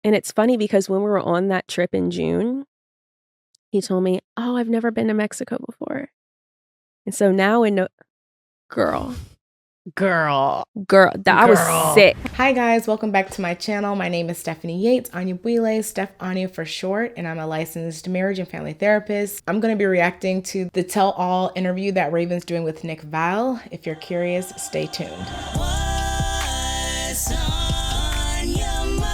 And it's funny because when we were on that trip in June, he told me, "Oh, I've never been to Mexico before." And so now girl, that I was sick. Hi guys, welcome back to my channel. My name is Stephanie Yates, Anya Bwile, Steph Anya for short, and I'm a licensed marriage and family therapist. I'm going to be reacting to the Tell All interview that Raven's doing with Nick Viall. If you're curious, stay tuned. What's on your mind?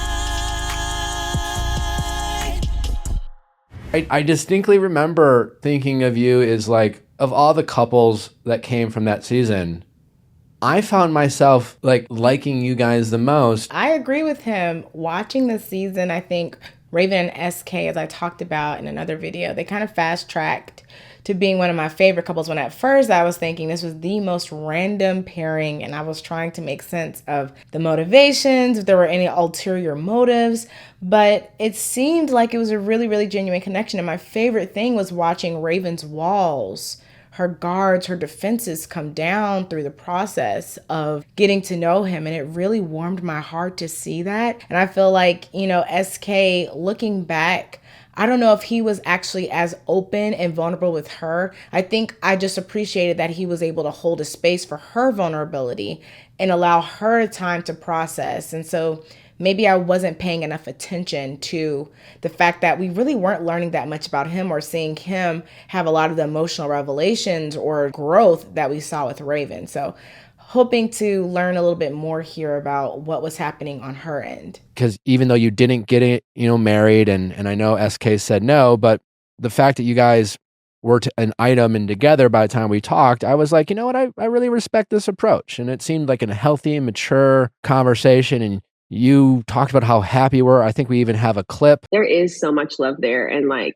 I distinctly remember thinking of you as like, of all the couples that came from that season, I found myself like liking you guys the most. I agree with him. Watching the season, I think Raven and SK, as I talked about in another video, they kind of fast tracked to being one of my favorite couples, when at first I was thinking this was the most random pairing and I was trying to make sense of the motivations, if there were any ulterior motives, but it seemed like it was a really, really genuine connection. And my favorite thing was watching Raven's walls, her guards, her defenses come down through the process of getting to know him. And it really warmed my heart to see that. And I feel like, you know, SK, looking back, I don't know if he was actually as open and vulnerable with her. I think I just appreciated that he was able to hold a space for her vulnerability and allow her time to process. And so maybe I wasn't paying enough attention to the fact that we really weren't learning that much about him or seeing him have a lot of the emotional revelations or growth that we saw with Raven. So hoping to learn a little bit more here about what was happening on her end. Because even though you didn't get it, married, and I know SK said no, but the fact that you guys were an item and together by the time we talked, I was like, you know what, I really respect this approach. And it seemed like a healthy and mature conversation. And you talked about how happy you were. I think we even have a clip. There is so much love there. And like,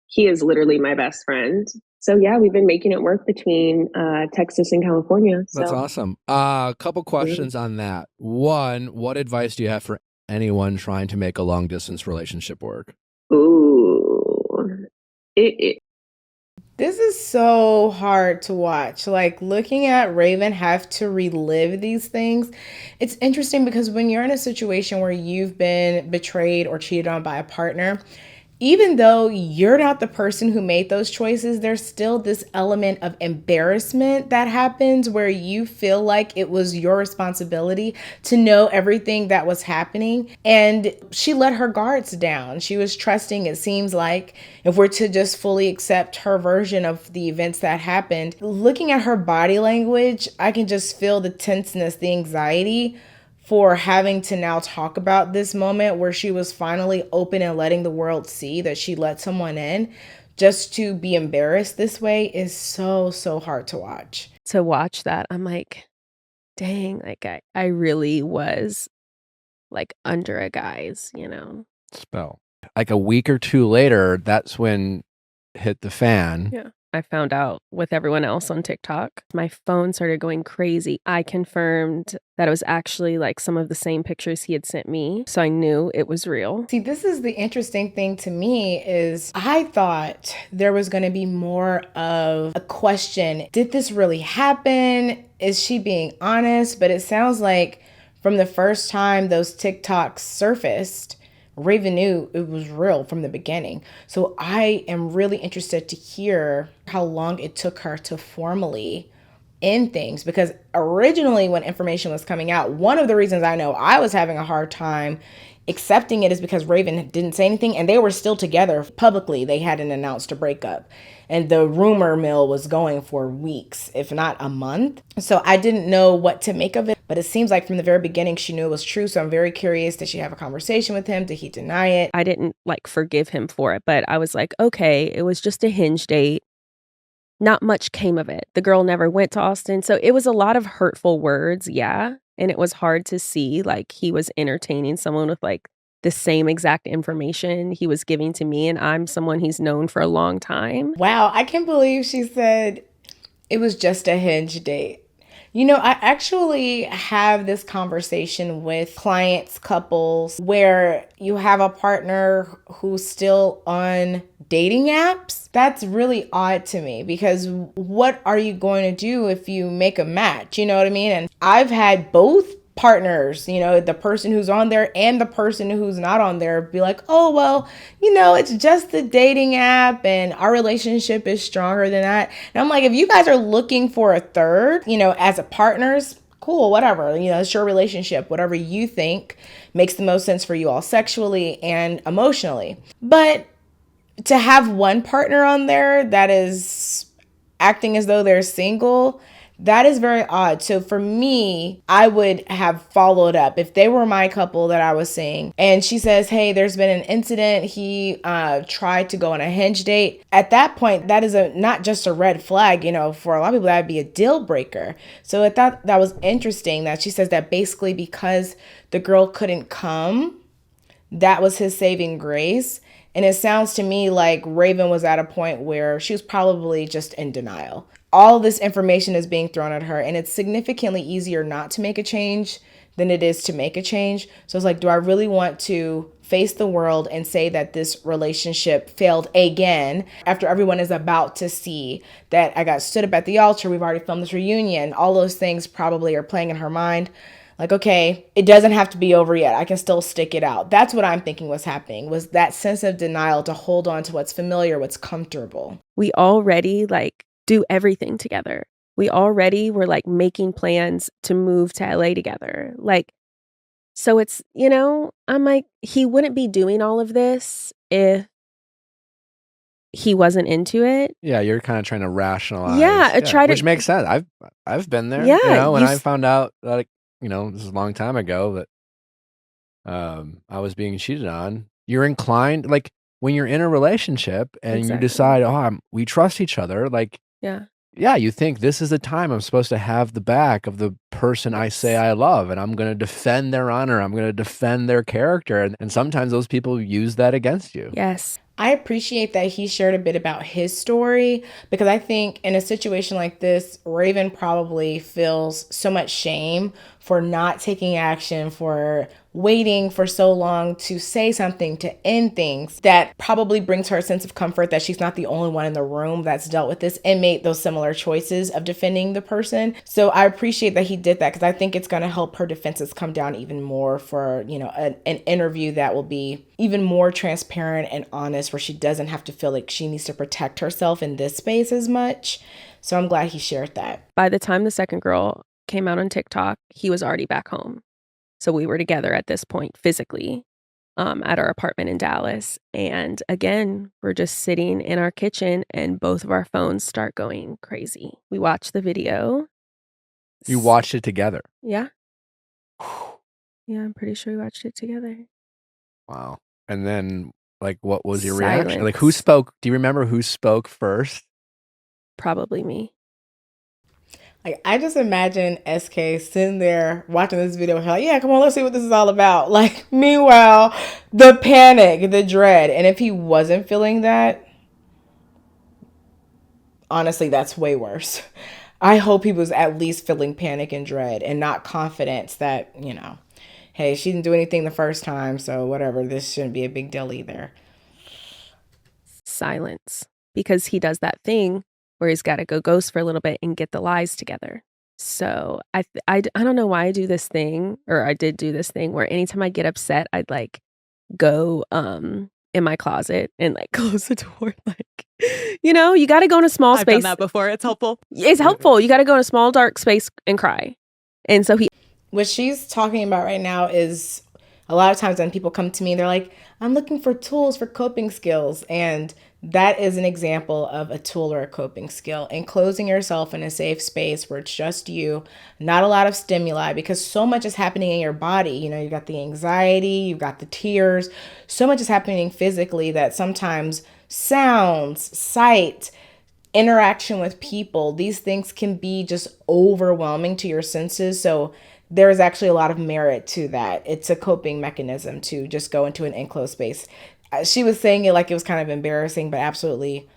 he is literally my best friend. So yeah, we've been making it work between Texas and California. So. That's awesome. A couple questions on that. One, what advice do you have for anyone trying to make a long distance relationship work? Ooh. This is so hard to watch. Like, looking at Raven have to relive these things. It's interesting because when you're in a situation where you've been betrayed or cheated on by a partner, even though you're not the person who made those choices, there's still this element of embarrassment that happens where you feel like it was your responsibility to know everything that was happening. And she let her guards down. She was trusting, it seems like, if we're to just fully accept her version of the events that happened. Looking at her body language, I can just feel the tenseness, the anxiety for having to now talk about this moment where she was finally open and letting the world see that she let someone in. Just to be embarrassed this way is so, so hard to watch. To watch that, I'm like, dang, like I really was like under a guy's, spell. Like a week or two later, that's when hit the fan. Yeah. I found out with everyone else on TikTok. My phone started going crazy. I confirmed that it was actually like some of the same pictures he had sent me. So I knew it was real. See, this is the interesting thing to me is I thought there was going to be more of a question. Did this really happen? Is she being honest? But it sounds like from the first time those TikToks surfaced, Raven knew it was real from the beginning. So I am really interested to hear how long it took her to formally end things, because originally when information was coming out, one of the reasons I know I was having a hard time accepting it is because Raven didn't say anything and they were still together publicly. They hadn't announced a breakup and the rumor mill was going for weeks, if not a month. So I didn't know what to make of it, but it seems like from the very beginning she knew it was true. So I'm very curious, did she have a conversation with him? Did he deny it? I didn't like forgive him for it, but I was like, okay, it was just a Hinge date. Not much came of it. The girl never went to Austin. So it was a lot of hurtful words. Yeah. And it was hard to see like he was entertaining someone with like the same exact information he was giving to me. And I'm someone he's known for a long time. Wow. I can't believe she said it was just a Hinge date. You know, I actually have this conversation with clients, couples, where you have a partner who's still on dating apps. That's really odd to me because what are you going to do if you make a match? You know what I mean? And I've had both partners, the person who's on there and the person who's not on there be like, oh, well, it's just the dating app and our relationship is stronger than that. And I'm like, if you guys are looking for a third, as a partners, cool, whatever, it's your relationship, whatever you think makes the most sense for you all sexually and emotionally. But to have one partner on there that is acting as though they're single, that is very odd. So for me, I would have followed up if they were my couple that I was seeing. And she says, hey, there's been an incident. He tried to go on a Hinge date. At that point, that is not just a red flag. For a lot of people, that would be a deal breaker. So I thought that was interesting that she says that basically because the girl couldn't come, that was his saving grace. And it sounds to me like Raven was at a point where she was probably just in denial. All this information is being thrown at her, and it's significantly easier not to make a change than it is to make a change. So it's like, do I really want to face the world and say that this relationship failed again after everyone is about to see that I got stood up at the altar, we've already filmed this reunion, all those things probably are playing in her mind. Like, okay, it doesn't have to be over yet. I can still stick it out. That's what I'm thinking was happening, was that sense of denial to hold on to what's familiar, what's comfortable. We already do everything together. We already were making plans to move to LA together. So it's, I'm like, he wouldn't be doing all of this if he wasn't into it. Yeah, you're kind of trying to rationalize. Yeah, which makes sense. I've been there. Yeah, when I found out that this is a long time ago that I was being cheated on. You're inclined, when you're in a relationship and you decide, we trust each other, yeah, you think this is the time I'm supposed to have the back of the person I say I love, and I'm going to defend their honor. I'm going to defend their character. And sometimes those people use that against you. Yes. I appreciate that he shared a bit about his story, because I think in a situation like this, Raven probably feels so much shame for not taking action, for waiting for so long to say something, to end things. That probably brings her a sense of comfort that she's not the only one in the room that's dealt with this and made those similar choices of defending the person. So I appreciate that he did that, because I think it's going to help her defenses come down even more for, an interview that will be even more transparent and honest, where she doesn't have to feel like she needs to protect herself in this space as much. So I'm glad he shared that. By the time the second girl came out on TikTok, he was already back home. So we were together at this point physically at our apartment in Dallas. And again, we're just sitting in our kitchen and both of our phones start going crazy. We watched the video. You watched it together? Yeah. Yeah, I'm pretty sure we watched it together. Wow. And then, what was your Silence. reaction? Who spoke? Do you remember who spoke first? Probably me. I just imagine SK sitting there watching this video, yeah, come on, let's see what this is all about. Meanwhile, the panic, the dread. And if he wasn't feeling that, honestly, that's way worse. I hope he was at least feeling panic and dread and not confidence that, hey, she didn't do anything the first time, so whatever, this shouldn't be a big deal either. Silence. Because he does that thing where he's got to go ghost for a little bit and get the lies together. So I don't know why I do this thing, or I did do this thing where anytime I get upset, I'd go in my closet and close the door. You got to go in a small space. I've done that before. It's helpful. It's helpful. You got to go in a small dark space and cry. And so what she's talking about right now is a lot of times when people come to me, they're like, I'm looking for tools for coping skills. And that is an example of a tool or a coping skill. Enclosing yourself in a safe space where it's just you, not a lot of stimuli, because so much is happening in your body. You got the anxiety, you've got the tears. So much is happening physically that sometimes sounds, sight, interaction with people, these things can be just overwhelming to your senses. So there is actually a lot of merit to that. It's a coping mechanism to just go into an enclosed space. She was saying it like it was kind of embarrassing, but absolutely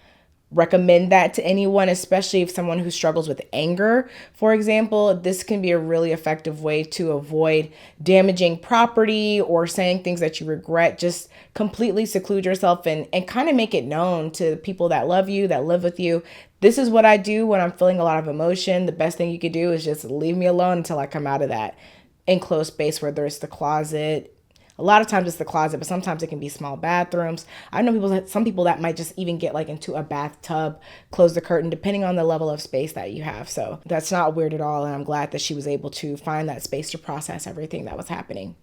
recommend that to anyone, especially if someone who struggles with anger, for example. This can be a really effective way to avoid damaging property or saying things that you regret. Just completely seclude yourself and kind of make it known to people that love you, that live with you. This is what I do when I'm feeling a lot of emotion. The best thing you could do is just leave me alone until I come out of that. enclosed space, whether it's the closet. A lot of times it's the closet, but sometimes it can be small bathrooms. I know some people that might just even get like into a bathtub, close the curtain, depending on the level of space that you have. So that's not weird at all. And I'm glad that she was able to find that space to process everything that was happening.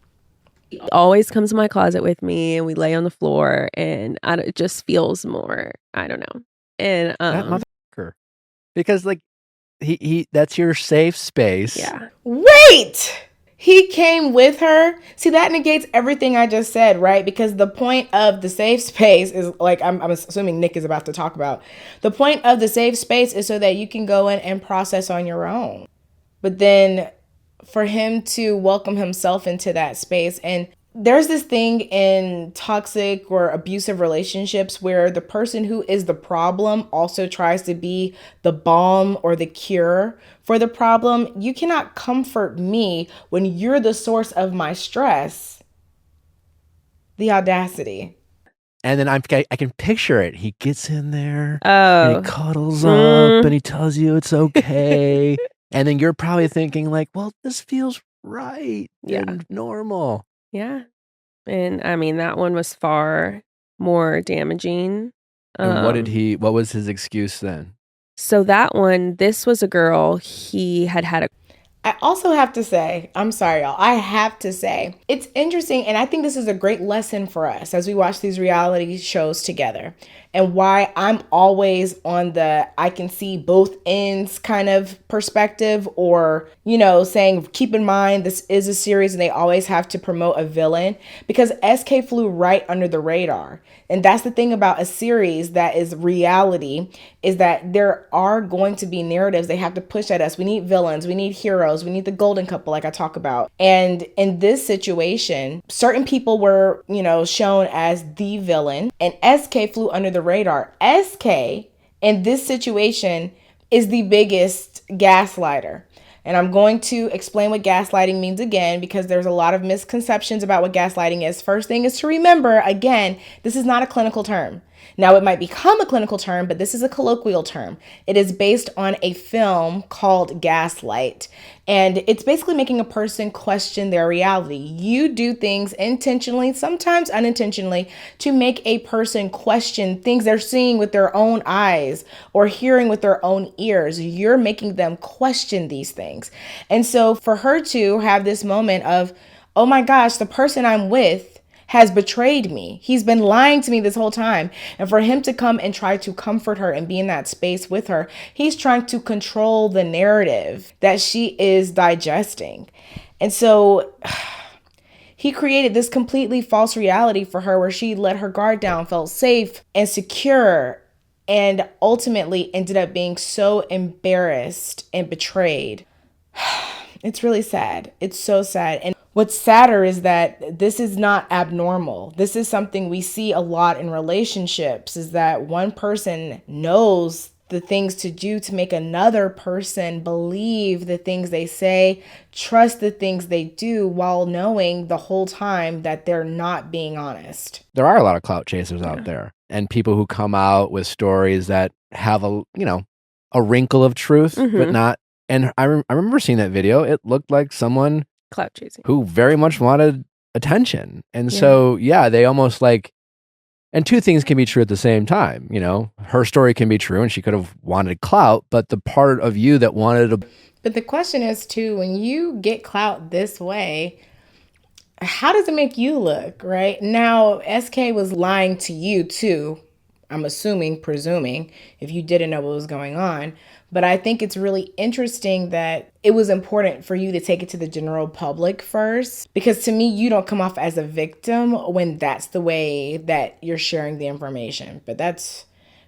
He always comes to my closet with me and we lay on the floor and it just feels more, I don't know. And That motherfucker. Because like he that's your safe space. yeah. Wait! He came with her. See, that negates everything I just said, right? Because the point of the safe space is like, I'm assuming Nick is about to talk about. The point of the safe space is so that you can go in and process on your own. But then for him to welcome himself into that space, and there's this thing in toxic or abusive relationships where the person who is the problem also tries to be the balm or the cure for the problem. You cannot comfort me when you're the source of my stress. The audacity. And then I can picture it. He gets in there and he cuddles up and he tells you it's okay. And then you're probably thinking like, well, this feels right and normal. Yeah. And I mean, that one was far more damaging. And what was his excuse then? So that one, this was a girl, he had a I also have to say, I'm sorry, y'all. I have to say, it's interesting. And I think this is a great lesson for us as we watch these reality shows together, and why I'm always on the I can see both ends kind of perspective, or, you know, saying, keep in mind, this is a series and they always have to promote a villain, because SK flew right under the radar. And that's the thing about a series that is reality, is that there are going to be narratives they have to push at us. We need villains, we need heroes, we need the golden couple, like I talk about. And in this situation, certain people were, you know, shown as the villain, and SK flew under the radar. SK in this situation is the biggest gaslighter. And I'm going to explain what gaslighting means again, because there's a lot of misconceptions about what gaslighting is. First thing is to remember, again, this is not a clinical term. Now, it might become a clinical term, but this is a colloquial term. It is based on a film called Gaslight, and it's basically making a person question their reality. You do things intentionally, sometimes unintentionally, to make a person question things they're seeing with their own eyes or hearing with their own ears. You're making them question these things. And so for her to have this moment of, oh my gosh, the person I'm with has betrayed me. He's been lying to me this whole time. And for him to come and try to comfort her and be in that space with her, he's trying to control the narrative that she is digesting. And so he created this completely false reality for her where she let her guard down, felt safe and secure, and ultimately ended up being so embarrassed and betrayed. It's really sad. It's so sad. And what's sadder is that this is not abnormal. This is something we see a lot in relationships, is that one person knows the things to do to make another person believe the things they say, trust the things they do, while knowing the whole time that they're not being honest. There are a lot of clout chasers out there, and people who come out with stories that have a wrinkle of truth, but not. And I remember seeing that video. It looked like someone clout chasing who very much wanted attention. And so, they almost like, and two things can be true at the same time. You know, her story can be true and she could have wanted clout, but the part of you that wanted to. But the question is too, when you get clout this way, how does it make you look, right? Now, SK was lying to you too. I'm presuming, if you didn't know what was going on. But I think it's really interesting that it was important for you to take it to the general public first, because to me, you don't come off as a victim when that's the way that you're sharing the information. But that's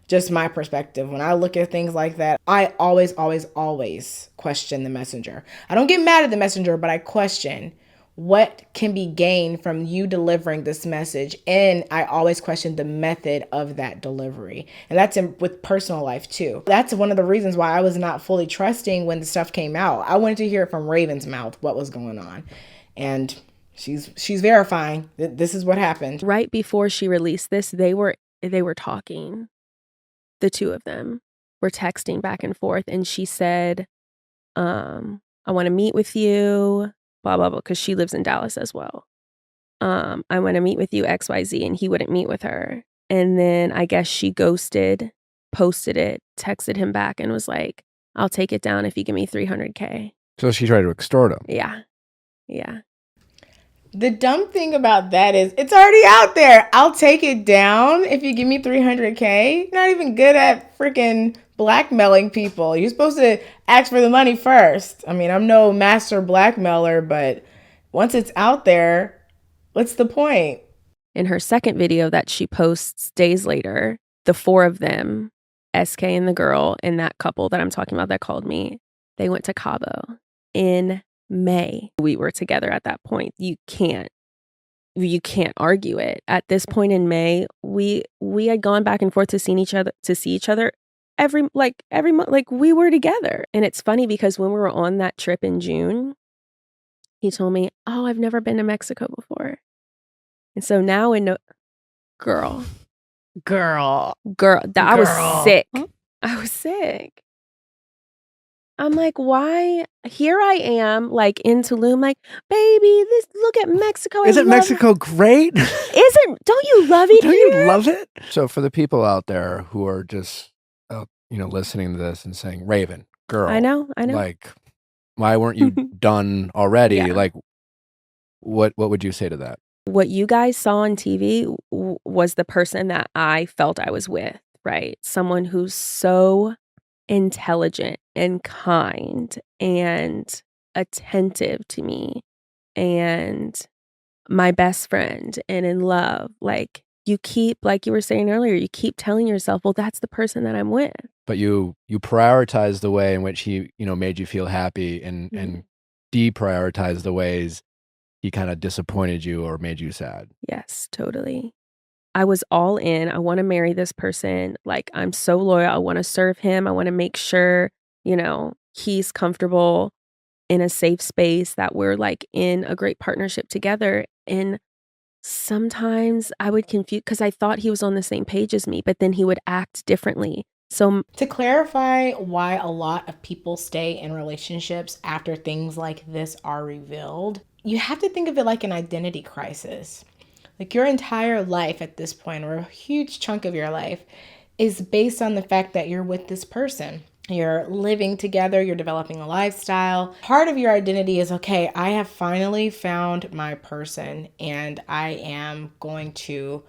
just my perspective. When I look at things like that, I always, always, always question the messenger. I don't get mad at the messenger, but I question what can be gained from you delivering this message. And I always question the method of that delivery. And that's with personal life too. That's one of the reasons why I was not fully trusting when the stuff came out. I wanted to hear it from Raven's mouth what was going on. And she's verifying that this is what happened. Right before she released this, they were talking. The two of them were texting back and forth. And she said, I want to meet with you, blah, blah, blah, because she lives in Dallas as well. I want to meet with you, XYZ, and he wouldn't meet with her. And then I guess she ghosted, posted it, texted him back, and was like, I'll take it down if you give me $300K. So she tried to extort him. Yeah. Yeah. The dumb thing about that is it's already out there. I'll take it down if you give me $300K. You're not even good at freaking blackmailing people. You're supposed to ask for the money first. I mean, I'm no master blackmailer, but once it's out there, what's the point? In her second video that she posts days later, the four of them, SK and the girl and that couple that I'm talking about that called me, they went to Cabo in May. We were together at that point. You can't argue it. At this point in May, we had gone back and forth to see each other every month. Like, we were together. And it's funny because when we were on that trip in June, he told me, "Oh, I've never been to Mexico before." And so now girl, I was sick. I was sick. I'm like, why? Here I am, like in Tulum, like, baby, look at Mexico. Isn't Mexico great? Don't you love it Don't here? you love it? So for the people out there who are just, listening to this and saying, Raven, girl. I know. Like, why weren't you done already? Yeah. Like, what would you say to that? What you guys saw on TV was the person that I felt I was with, right? Someone who's so intelligent and kind and attentive to me and my best friend and in love. Like, you keep, like you were saying earlier, you keep telling yourself, well, that's the person that I'm with. But you prioritize the way in which he, made you feel happy and deprioritize the ways he kind of disappointed you or made you sad. Yes, totally. I was all in. I want to marry this person. Like, I'm so loyal. I want to serve him. I want to make sure, he's comfortable in a safe space, that we're like in a great partnership together. And sometimes I would confuse because I thought he was on the same page as me, but then he would act differently. So to clarify why a lot of people stay in relationships after things like this are revealed, you have to think of it like an identity crisis. Like, your entire life at this point, or a huge chunk of your life, is based on the fact that you're with this person. You're living together, you're developing a lifestyle. Part of your identity is, okay, I have finally found my person and I am going to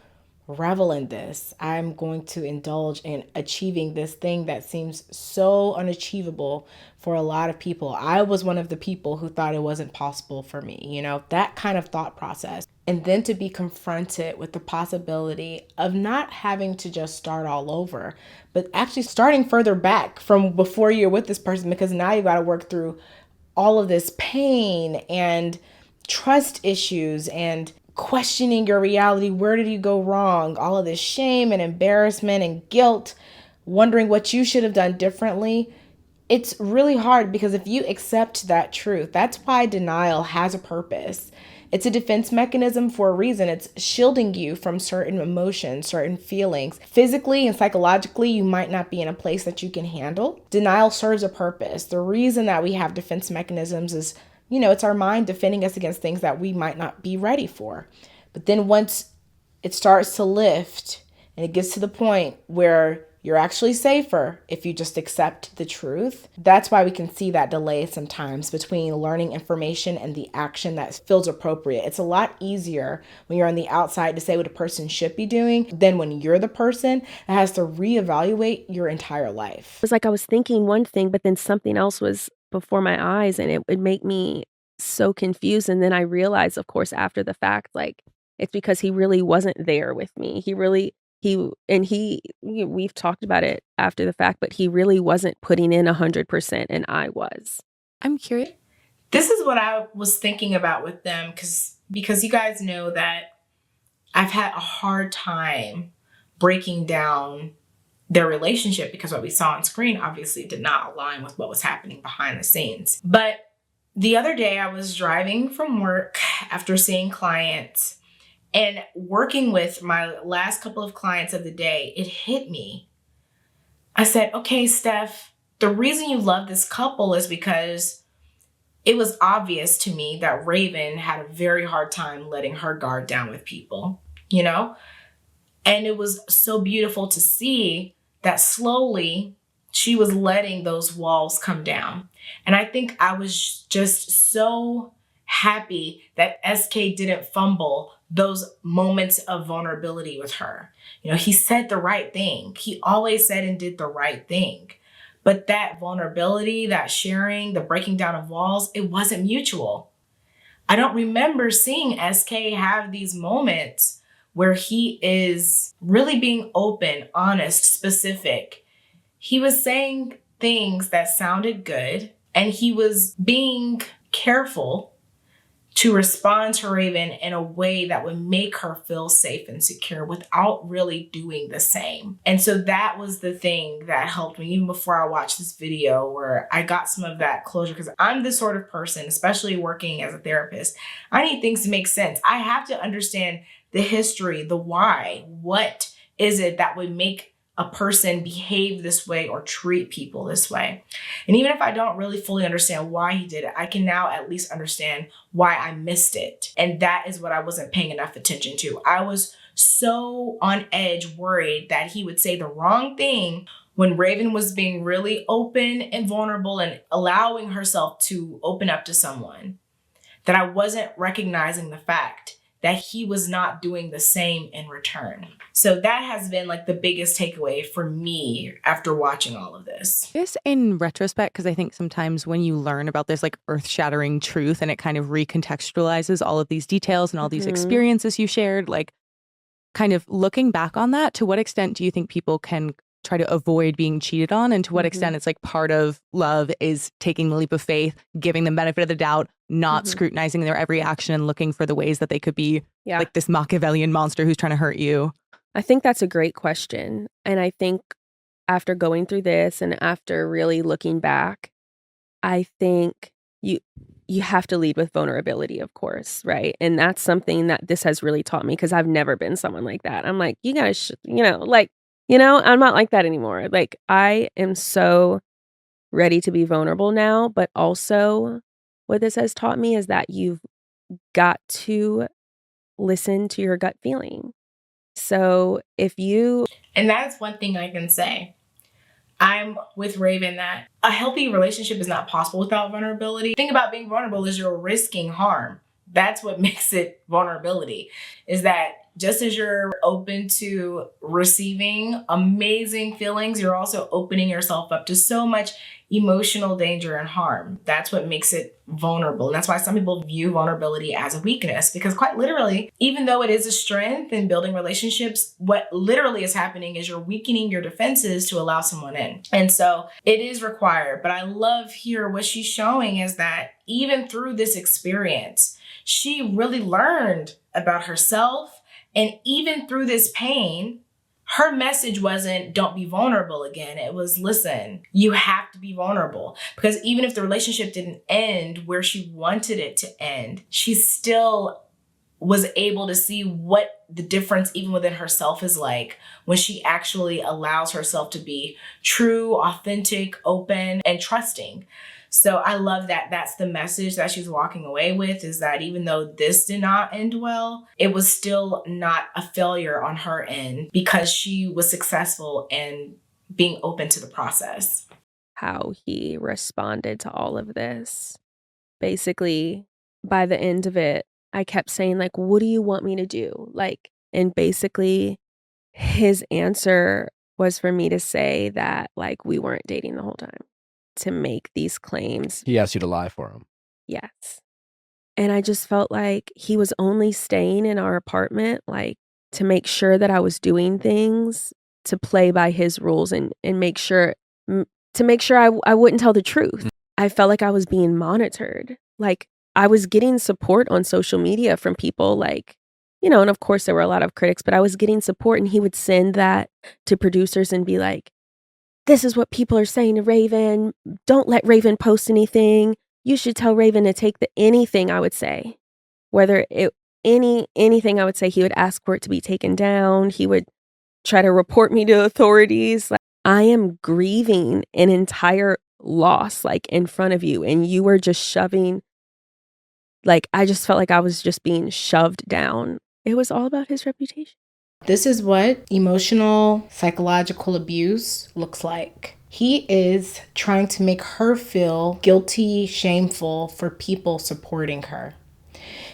revel in this. I'm going to indulge in achieving this thing that seems so unachievable for a lot of people. I was one of the people who thought it wasn't possible for me, that kind of thought process. And then to be confronted with the possibility of not having to just start all over, but actually starting further back from before you're with this person, because now you got to work through all of this pain and trust issues and questioning your reality. Where did you go wrong? All of this shame and embarrassment and guilt, wondering what you should have done differently. It's really hard because if you accept that truth, that's why denial has a purpose. It's a defense mechanism for a reason. It's shielding you from certain emotions, certain feelings. Physically and psychologically, you might not be in a place that you can handle. Denial serves a purpose. The reason that we have defense mechanisms is, it's our mind defending us against things that we might not be ready for. But then once it starts to lift and it gets to the point where you're actually safer if you just accept the truth, that's why we can see that delay sometimes between learning information and the action that feels appropriate. It's a lot easier when you're on the outside to say what a person should be doing than when you're the person that has to reevaluate your entire life. It was like I was thinking one thing, but then something else was before my eyes, and it would make me so confused. And then I realized, of course, after the fact, like, it's because he really wasn't there with me. We've talked about it after the fact, but he really wasn't putting in 100%, and I was. I'm curious. This is what I was thinking about with them, because you guys know that I've had a hard time breaking down their relationship, because what we saw on screen obviously did not align with what was happening behind the scenes. But the other day I was driving from work after seeing clients and working with my last couple of clients of the day. It hit me. I said, okay, Steph, the reason you love this couple is because it was obvious to me that Raven had a very hard time letting her guard down with people, you know? And it was so beautiful to see that slowly she was letting those walls come down. And I think I was just so happy that SK didn't fumble those moments of vulnerability with her. You know, he said the right thing. He always said and did the right thing. But that vulnerability, that sharing, the breaking down of walls, it wasn't mutual. I don't remember seeing SK have these moments where he is really being open, honest, specific. He was saying things that sounded good, and he was being careful to respond to Raven in a way that would make her feel safe and secure without really doing the same. And so that was the thing that helped me even before I watched this video, where I got some of that closure, because I'm the sort of person, especially working as a therapist, I need things to make sense. I have to understand the history, the why. What is it that would make a person behave this way or treat people this way? And even if I don't really fully understand why he did it, I can now at least understand why I missed it. And that is what I wasn't paying enough attention to. I was so on edge, worried that he would say the wrong thing when Raven was being really open and vulnerable and allowing herself to open up to someone, that I wasn't recognizing the fact that he was not doing the same in return. So that has been like the biggest takeaway for me after watching all of this. This in retrospect, because I think sometimes when you learn about this like earth-shattering truth and it kind of recontextualizes all of these details and all these experiences you shared, like kind of looking back on that, to what extent do you think people can try to avoid being cheated on, and to what extent it's like part of love is taking the leap of faith, giving them benefit of the doubt, not scrutinizing their every action and looking for the ways that they could be like this Machiavellian monster who's trying to hurt you? I think that's a great question. And I think after going through this and after really looking back, I think you have to lead with vulnerability, of course, right? And that's something that this has really taught me, because I've never been someone like that. I'm like, you guys, I'm not like that anymore. Like, I am so ready to be vulnerable now, but also what this has taught me is that you've got to listen to your gut feeling. So and that's one thing I can say. I'm with Raven that a healthy relationship is not possible without vulnerability. The thing about being vulnerable is you're risking harm. That's what makes it vulnerability, is that just as you're open to receiving amazing feelings, you're also opening yourself up to so much emotional danger and harm. That's what makes it vulnerable. And that's why some people view vulnerability as a weakness, because quite literally, even though it is a strength in building relationships, what literally is happening is you're weakening your defenses to allow someone in. And so it is required. But I love here what she's showing is that even through this experience, she really learned about herself. And even through this pain, her message wasn't, don't be vulnerable again. It was, listen, you have to be vulnerable. Because even if the relationship didn't end where she wanted it to end, she still was able to see what the difference even within herself is like when she actually allows herself to be true, authentic, open, and trusting. So I love that that's the message that she's walking away with, is that even though this did not end well, it was still not a failure on her end, because she was successful in being open to the process. How he responded to all of this. Basically, by the end of it, I kept saying, like, what do you want me to do? Like, and basically his answer was for me to say that, like, we weren't dating the whole time, to make these claims. He asked you to lie for him. Yes. And I just felt like he was only staying in our apartment, like, to make sure that I was doing things to play by his rules and make sure I wouldn't tell the truth. I felt like I was being monitored. Like, I was getting support on social media from people, like, and of course there were a lot of critics, but I was getting support, and he would send that to producers and be like, this is what people are saying to Raven. Don't let Raven post anything. You should tell Raven to take anything I would say, whether anything I would say, he would ask for it to be taken down. He would try to report me to authorities. Like, I am grieving an entire loss, like, in front of you, and you were just shoving, like, I just felt like I was just being shoved down. It was all about his reputation. This is what emotional, psychological abuse looks like. He is trying to make her feel guilty, shameful for people supporting her.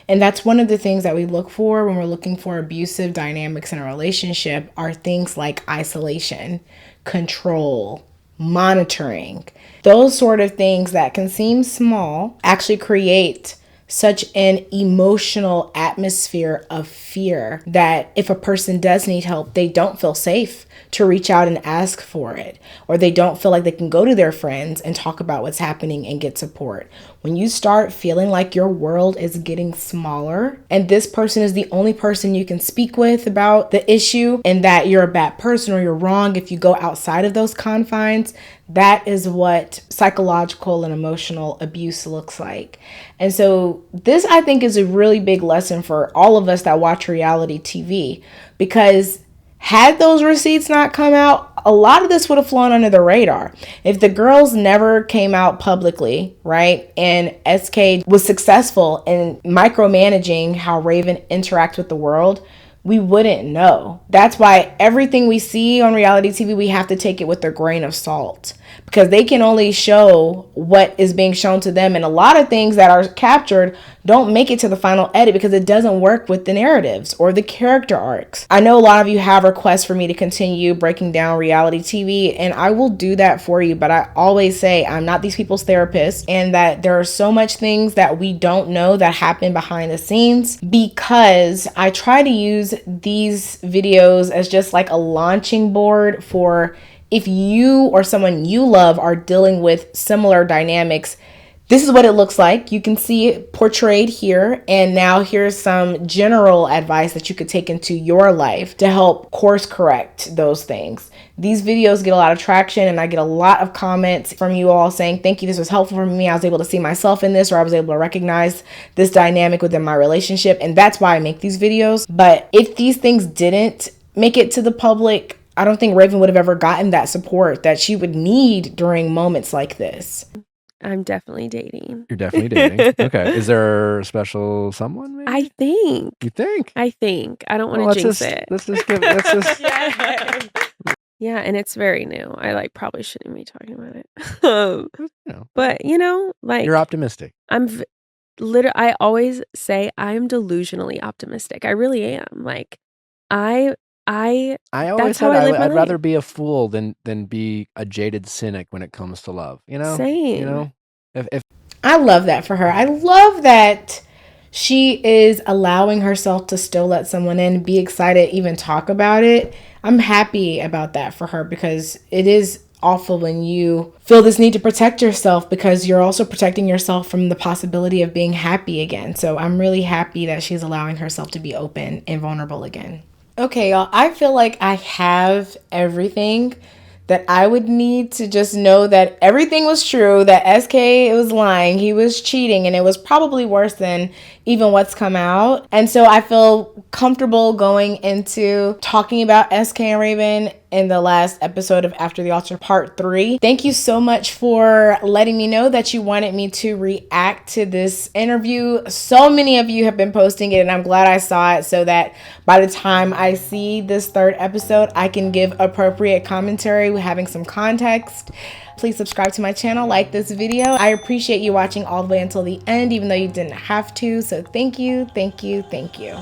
And that's one of the things that we look for when we're looking for abusive dynamics in a relationship are things like isolation, control, monitoring. Those sort of things that can seem small actually create such an emotional atmosphere of fear that if a person does need help, they don't feel safe to reach out and ask for it, or they don't feel like they can go to their friends and talk about what's happening and get support. When you start feeling like your world is getting smaller and this person is the only person you can speak with about the issue, and that you're a bad person or you're wrong if you go outside of those confines, that is what psychological and emotional abuse looks like. And so this, I think, is a really big lesson for all of us that watch reality TV, because had those receipts not come out, a lot of this would have flown under the radar. If the girls never came out publicly, right, and SK was successful in micromanaging how Raven interacts with the world, we wouldn't know. That's why everything we see on reality TV, we have to take it with a grain of salt, because they can only show what is being shown to them. And a lot of things that are captured don't make it to the final edit because it doesn't work with the narratives or the character arcs. I know a lot of you have requests for me to continue breaking down reality TV, and I will do that for you. But I always say I'm not these people's therapist, and that there are so much things that we don't know that happen behind the scenes, because I try to use these videos as just like a launching board for if you or someone you love are dealing with similar dynamics. This is what it looks like. You can see it portrayed here. And now here's some general advice that you could take into your life to help course correct those things. These videos get a lot of traction, and I get a lot of comments from you all saying, thank you, this was helpful for me. I was able to see myself in this, or I was able to recognize this dynamic within my relationship. And that's why I make these videos. But if these things didn't make it to the public, I don't think Raven would have ever gotten that support that she would need during moments like this. I'm definitely dating. You're definitely dating. Okay. Is there a special someone, maybe? I think. You think? I don't want to jinx it. Let's just give let's just Yeah, and it's very new. I like probably shouldn't be talking about it. you know, But like you're optimistic. I always say I'm delusionally optimistic. I really am. Like I I always that's how said I live my I'd rather life. be a fool than be a jaded cynic when it comes to love. You know? Same. You know? If I love that for her. I love that she is allowing herself to still let someone in, be excited, even talk about it. I'm happy about that for her, because it is awful when you feel this need to protect yourself, because you're also protecting yourself from the possibility of being happy again. So I'm really happy that she's allowing herself to be open and vulnerable again. Okay, y'all, I feel like I have everything that I would need to just know that everything was true, that SK was lying, he was cheating, and it was probably worse than even what's come out. And so I feel comfortable going into talking about SK and Raven in the last episode of After the Altar Part 3. Thank you so much for letting me know that you wanted me to react to this interview. So many of you have been posting it, and I'm glad I saw it, so that by the time I see this third episode, I can give appropriate commentary with having some context. Please subscribe to my channel, like this video. I appreciate you watching all the way until the end, even though you didn't have to. So thank you, thank you, thank you.